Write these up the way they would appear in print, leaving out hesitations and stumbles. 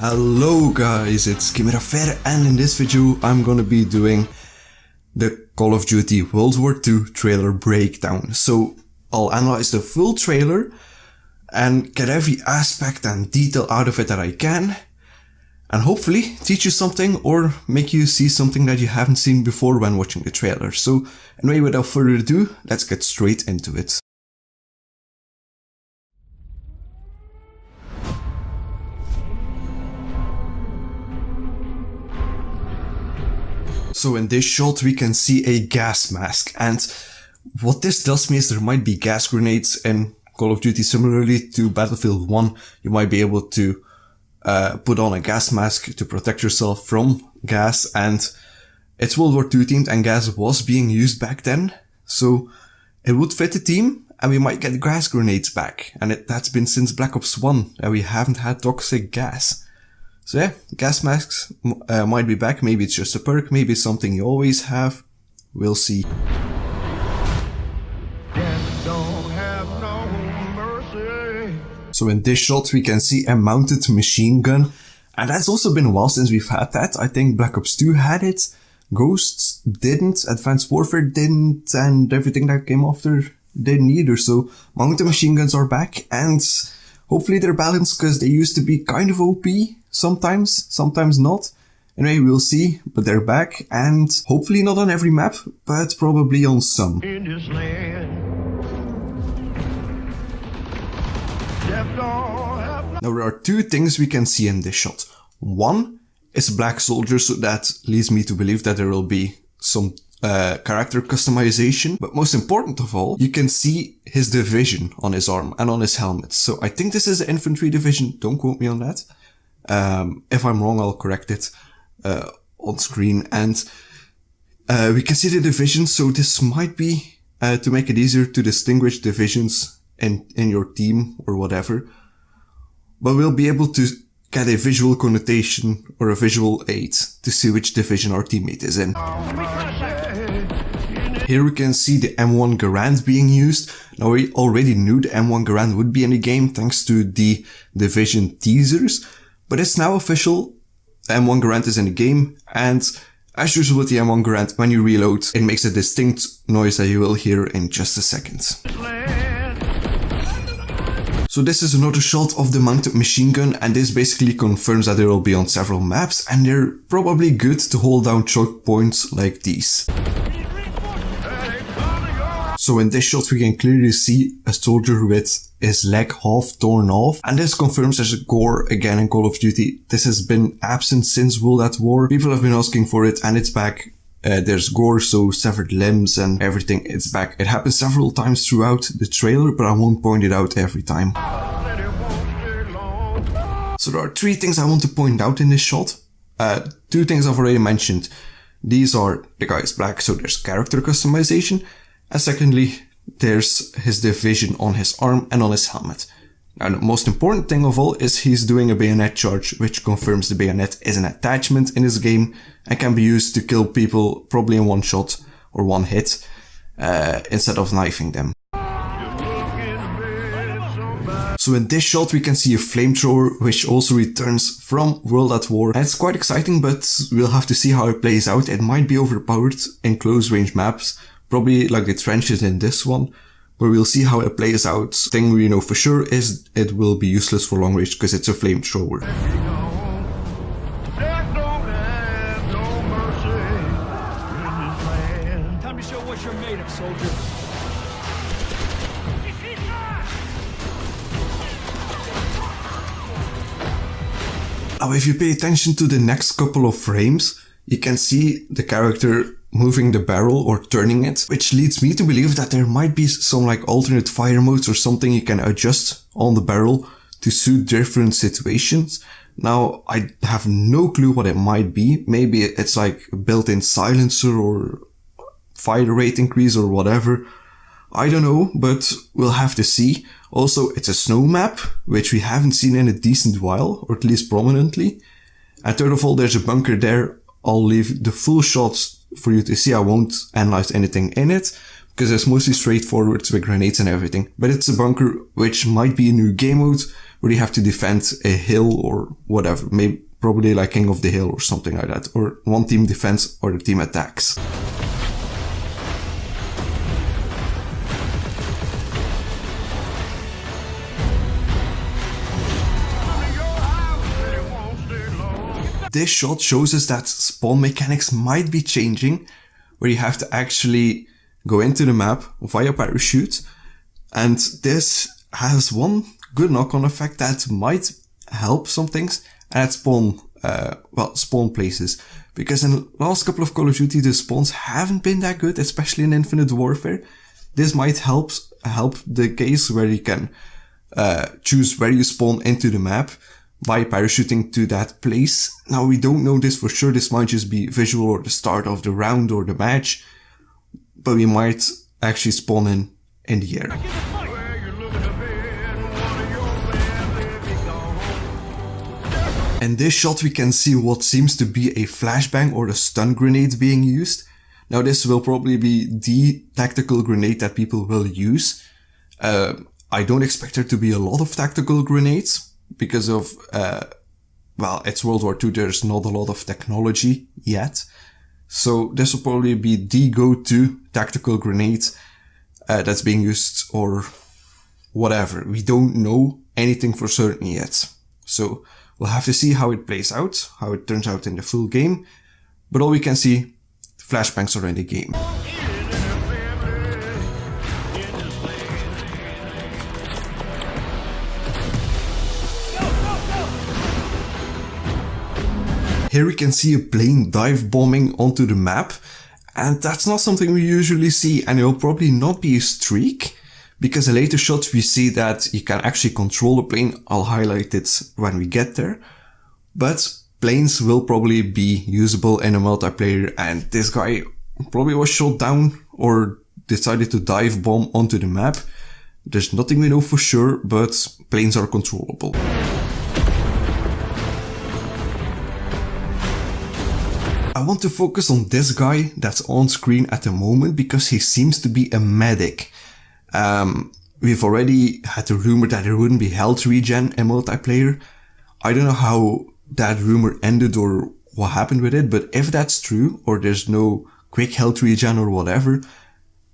Hello guys, it's Kimirafer, and in this video I'm gonna be doing the Call of Duty World War II trailer breakdown. So I'll analyze the full trailer and get every aspect and detail out of it that I can, and hopefully teach you something or make you see something that you haven't seen before when watching the trailer. So anyway, without further ado, let's get straight into it. So in this shot we can see a gas mask, and what this tells me is there might be gas grenades in Call of Duty. Similarly to Battlefield 1, you might be able to put on a gas mask to protect yourself from gas, and it's World War II themed and gas was being used back then, so it would fit the theme and we might get gas grenades back, and that's been since Black Ops 1 and we haven't had toxic gas. So yeah, gas masks might be back. Maybe it's just a perk, maybe it's something you always have. We'll see. So in this shot we can see a mounted machine gun, and that's also been a while since we've had that. I think Black Ops 2 had it, Ghosts didn't, Advanced Warfare didn't, and everything that came after didn't either. So mounted machine guns are back, and hopefully they're balanced because they used to be kind of OP. Sometimes not. Anyway, we'll see, but they're back, and hopefully not on every map, but probably on some. In this land. Now there are two things we can see in this shot. One is black soldiers, so that leads me to believe that there will be some character customization. But most important of all, you can see his division on his arm and on his helmet. So I think this is an infantry division, don't quote me on that. If I'm wrong, I'll correct it on screen. And we can see the divisions, so this might be to make it easier to distinguish divisions in your team or whatever. But we'll be able to get a visual connotation or a visual aid to see which division our teammate is in. Here we can see the M1 Garand being used. Now we already knew the M1 Garand would be in the game thanks to the division teasers, but it's now official. The M1 Garand is in the game, and as usual with the M1 Garand, when you reload, it makes a distinct noise that you will hear in just a second. So this is another shot of the mounted machine gun, and this basically confirms that they will be on several maps, and they're probably good to hold down choke points like these. So in this shot we can clearly see a soldier with his leg half torn off, and this confirms there's a gore again in Call of Duty. This has been absent since World at War. People have been asking for it and it's back. There's gore, so severed limbs and everything, it's back. It happens several times throughout the trailer, but I won't point it out every time. So there are three things I want to point out in this shot. Two things I've already mentioned. These are the guy is black, so there's character customization. And secondly, there's his division on his arm and on his helmet. Now the most important thing of all is he's doing a bayonet charge, which confirms the bayonet is an attachment in this game and can be used to kill people probably in one shot or one hit, instead of knifing them. So in this shot we can see a flamethrower, which also returns from World at War. And it's quite exciting, but we'll have to see how it plays out. It might be overpowered in close range maps, probably like the trenches in this one. But we'll see how it plays out. Thing we know for sure is it will be useless for long range because it's a flamethrower. Time to show what you're made of, soldier. Now if you pay attention to the next couple of frames, you can see the character moving the barrel or turning it, which leads me to believe that there might be some like alternate fire modes or something you can adjust on the barrel to suit different situations. Now I have no clue what it might be. Maybe it's like a built-in silencer or fire rate increase or whatever. I don't know, but we'll have to see. Also, it's a snow map, which we haven't seen in a decent while, or at least prominently. And third of all, there's a bunker there. I'll leave the full shots for you to see. I won't analyze anything in it, because it's mostly straightforward with grenades and everything. But it's a bunker which might be a new game mode, where you have to defend a hill or whatever. Maybe probably like King of the Hill or something like that. Or one team defends or the team attacks. This shot shows us that spawn mechanics might be changing, where you have to actually go into the map via parachute, and this has one good knock-on effect that might help some things at spawn places, because in the last couple of Call of Duty the spawns haven't been that good, especially in Infinite Warfare. This might help the case where you can choose where you spawn into the map by parachuting to that place. Now we don't know this for sure, this might just be visual or the start of the round or the match, but we might actually spawn in the air. In this shot we can see what seems to be a flashbang or a stun grenade being used. Now this will probably be the tactical grenade that people will use. I don't expect there to be a lot of tactical grenades, because of, it's World War II, there's not a lot of technology yet. So this will probably be the go-to tactical grenade that's being used, or whatever. We don't know anything for certain yet. So we'll have to see how it plays out, how it turns out in the full game. But all we can see, flashbangs are in the game. Here we can see a plane dive bombing onto the map, and that's not something we usually see, and it will probably not be a streak, because in later shots we see that you can actually control the plane. I'll highlight it when we get there, but planes will probably be usable in a multiplayer, and this guy probably was shot down or decided to dive bomb onto the map. There's nothing we know for sure, but planes are controllable. I want to focus on this guy that's on screen at the moment, because he seems to be a medic. We've already had a rumor that there wouldn't be health regen in multiplayer. I don't know how that rumor ended or what happened with it, but if that's true, or there's no quick health regen or whatever,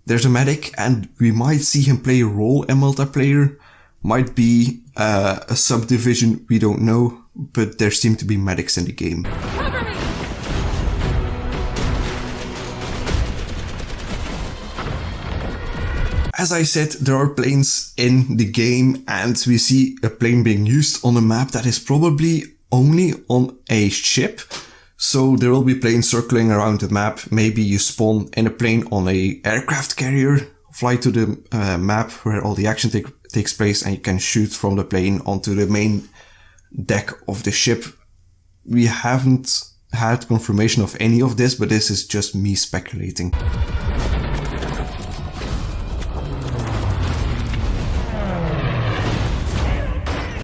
there's a medic and we might see him play a role in multiplayer. Might be a subdivision, we don't know, but there seem to be medics in the game. As I said, there are planes in the game, and we see a plane being used on a map that is probably only on a ship. So there will be planes circling around the map. Maybe you spawn in a plane on a aircraft carrier, fly to the map where all the action takes place, and you can shoot from the plane onto the main deck of the ship. We haven't had confirmation of any of this, but this is just me speculating.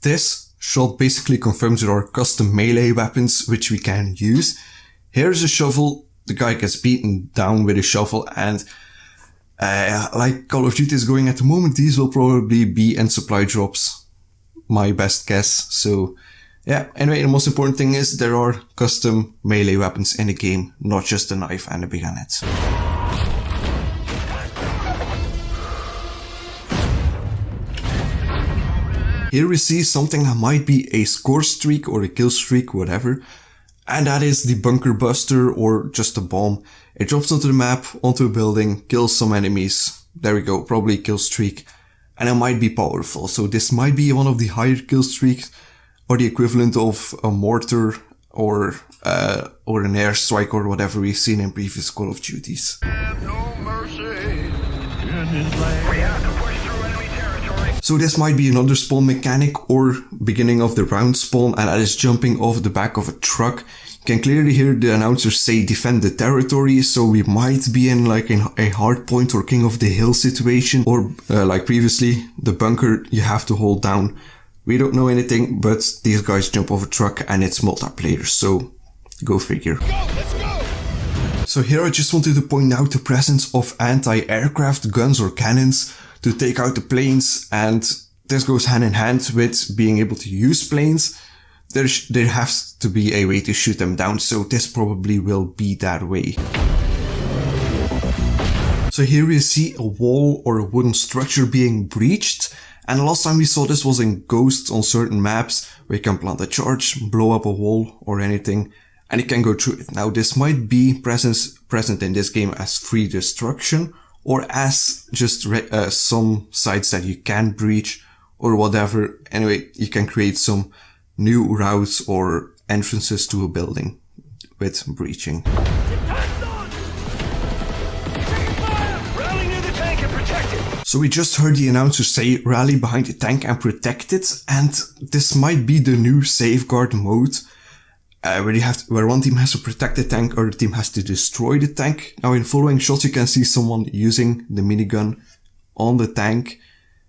This shot basically confirms there are custom melee weapons which we can use. Here's a shovel, the guy gets beaten down with a shovel, and like Call of Duty is going at the moment, these will probably be in supply drops, my best guess. So yeah, anyway, the most important thing is there are custom melee weapons in the game, not just a knife and a bayonet. Here we see something that might be a score streak or a kill streak, whatever. And that is the bunker buster, or just a bomb. It drops onto the map, onto a building, kills some enemies. There we go, probably a kill streak. And it might be powerful. So this might be one of the higher kill streaks, or the equivalent of a mortar or an airstrike or whatever we've seen in previous Call of Duties. So this might be another spawn mechanic or beginning of the round spawn, and that is jumping off the back of a truck. You can clearly hear the announcers say defend the territory, so we might be in like a hardpoint or King of the Hill situation, or like previously, the bunker you have to hold down. We don't know anything, but these guys jump off a truck and it's multiplayer, so go figure. Let's go! So here I just wanted to point out the presence of anti-aircraft guns or cannons to take out the planes, and this goes hand in hand with being able to use planes. There has to be a way to shoot them down, so this probably will be that way. So here we see a wall or a wooden structure being breached, and last time we saw this was in Ghost on certain maps, where you can plant a charge, blow up a wall or anything, and you can go through it. Now this might be present in this game as free destruction, or as just some sites that you can breach, or whatever. Anyway, you can create some new routes or entrances to a building with breaching. So we just heard the announcer say rally behind the tank and protect it, and this might be the new safeguard mode, where one team has to protect the tank, other team has to destroy the tank. Now in following shots you can see someone using the minigun on the tank,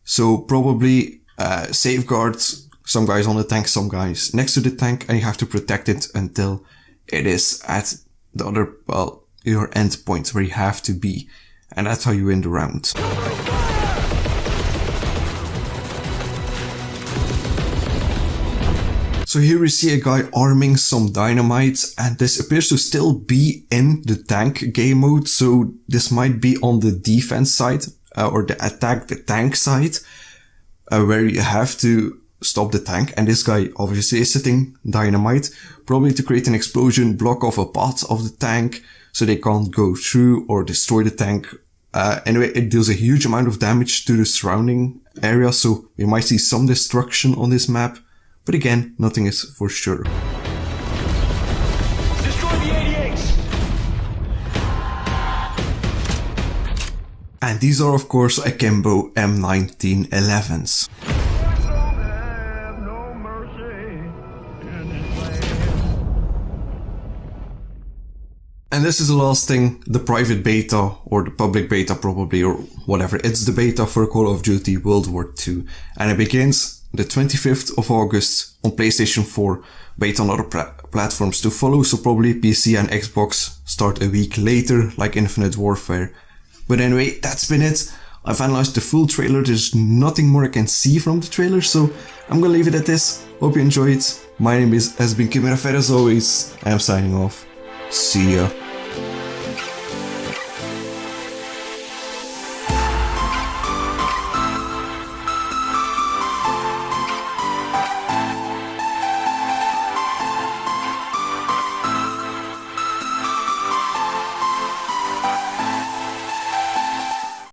so probably safeguards, some guys on the tank, some guys next to the tank, and you have to protect it until it is at the other, well, your end point where you have to be, and that's how you win the round. So here we see a guy arming some dynamite, and this appears to still be in the tank game mode, so this might be on the defense side, or the attack the tank side, where you have to stop the tank, and this guy obviously is setting dynamite, probably to create an explosion, block off a path of the tank, so they can't go through or destroy the tank. Anyway, it deals a huge amount of damage to the surrounding area, so we might see some destruction on this map. But again, nothing is for sure. Destroy the 88s! And these are of course Akimbo M1911s. And this is the last thing, the private beta, or the public beta probably, or whatever. It's the beta for Call of Duty World War II. And it begins the 25th of August on PlayStation 4, beta on other platforms to follow, so probably PC and Xbox start a week later, like Infinite Warfare. But anyway, that's been it. I've analyzed the full trailer, there's nothing more I can see from the trailer, so I'm gonna leave it at this. Hope you enjoyed. My name has been Kimirafer as always. I am signing off. See ya.